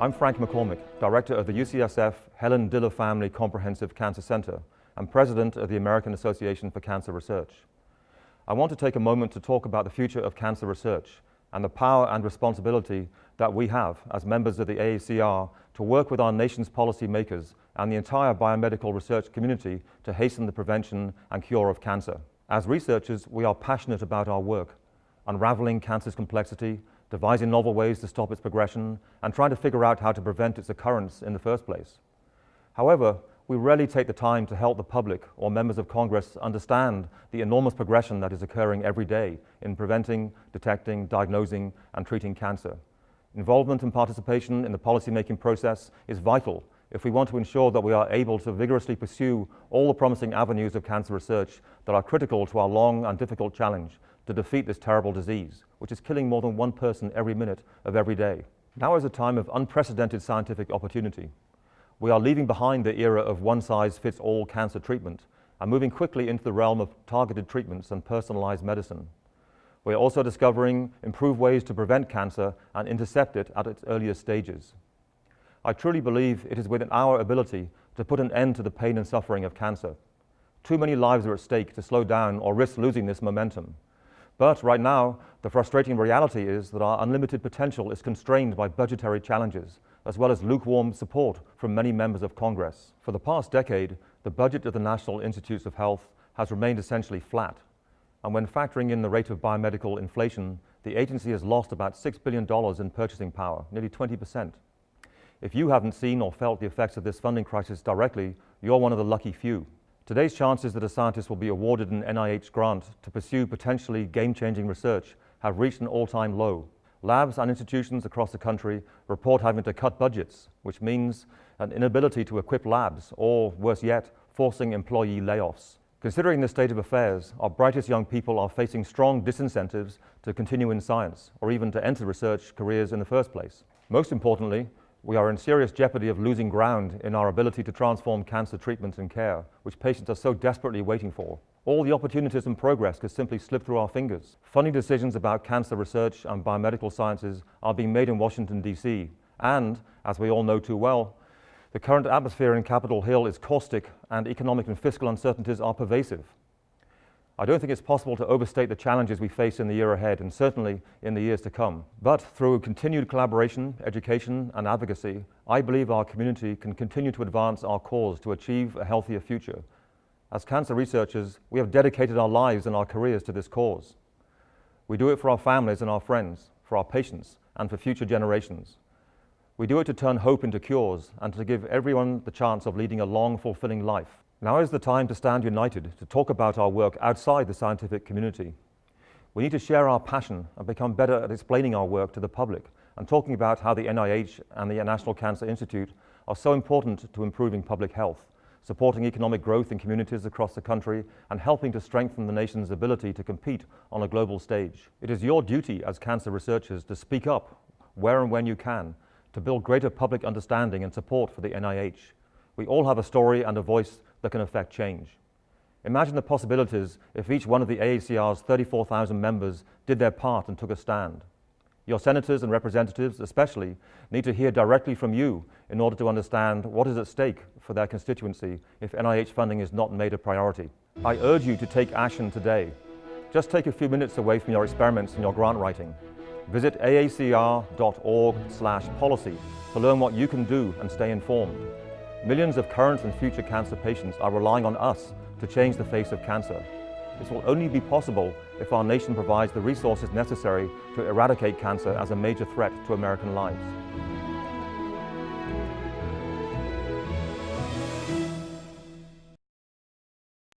I'm Frank McCormick, Director of the UCSF Helen Diller Family Comprehensive Cancer Center and President of the American Association for Cancer Research. I want to take a moment to talk about the future of cancer research and the power and responsibility that we have as members of the AACR to work with our nation's policymakers and the entire biomedical research community to hasten the prevention and cure of cancer. As researchers, we are passionate about our work, unraveling cancer's complexity, devising novel ways to stop its progression, and trying to figure out how to prevent its occurrence in the first place. However, we rarely take the time to help the public or members of Congress understand the enormous progression that is occurring every day in preventing, detecting, diagnosing, and treating cancer. Involvement and participation in the policymaking process is vital if we want to ensure that we are able to vigorously pursue all the promising avenues of cancer research that are critical to our long and difficult challenge to defeat this terrible disease, which is killing more than one person every minute of every day. Now is a time of unprecedented scientific opportunity. We are leaving behind the era of one-size-fits-all cancer treatment and moving quickly into the realm of targeted treatments and personalized medicine. We are also discovering improved ways to prevent cancer and intercept it at its earliest stages. I truly believe it is within our ability to put an end to the pain and suffering of cancer. Too many lives are at stake to slow down or risk losing this momentum. But right now, the frustrating reality is that our unlimited potential is constrained by budgetary challenges, as well as lukewarm support from many members of Congress. For the past decade, the budget of the National Institutes of Health has remained essentially flat. And when factoring in the rate of biomedical inflation, the agency has lost about $6 billion in purchasing power, nearly 20%. If you haven't seen or felt the effects of this funding crisis directly, you're one of the lucky few. Today's chances that a scientist will be awarded an NIH grant to pursue potentially game-changing research have reached an all-time low. Labs and institutions across the country report having to cut budgets, which means an inability to equip labs, or worse yet, forcing employee layoffs. Considering this state of affairs, our brightest young people are facing strong disincentives to continue in science, or even to enter research careers in the first place. Most importantly, we are in serious jeopardy of losing ground in our ability to transform cancer treatment and care, which patients are so desperately waiting for. All the opportunities and progress could simply slip through our fingers. Funding decisions about cancer research and biomedical sciences are being made in Washington, D.C. And, as we all know too well, the current atmosphere in Capitol Hill is caustic and economic and fiscal uncertainties are pervasive. I don't think it's possible to overstate the challenges we face in the year ahead and certainly in the years to come. But through continued collaboration, education, and advocacy, I believe our community can continue to advance our cause to achieve a healthier future. As cancer researchers, we have dedicated our lives and our careers to this cause. We do it for our families and our friends, for our patients, and for future generations. We do it to turn hope into cures and to give everyone the chance of leading a long, fulfilling life. Now is the time to stand united, to talk about our work outside the scientific community. We need to share our passion and become better at explaining our work to the public and talking about how the NIH and the National Cancer Institute are so important to improving public health, supporting economic growth in communities across the country, and helping to strengthen the nation's ability to compete on a global stage. It is your duty as cancer researchers to speak up where and when you can, to build greater public understanding and support for the NIH. We all have a story and a voice that can affect change. Imagine the possibilities if each one of the AACR's 34,000 members did their part and took a stand. Your senators and representatives especially need to hear directly from you in order to understand what is at stake for their constituency if NIH funding is not made a priority. I urge you to take action today. Just take a few minutes away from your experiments and your grant writing. Visit aacr.org/policy to learn what you can do and stay informed. Millions of current and future cancer patients are relying on us to change the face of cancer. This will only be possible if our nation provides the resources necessary to eradicate cancer as a major threat to American lives.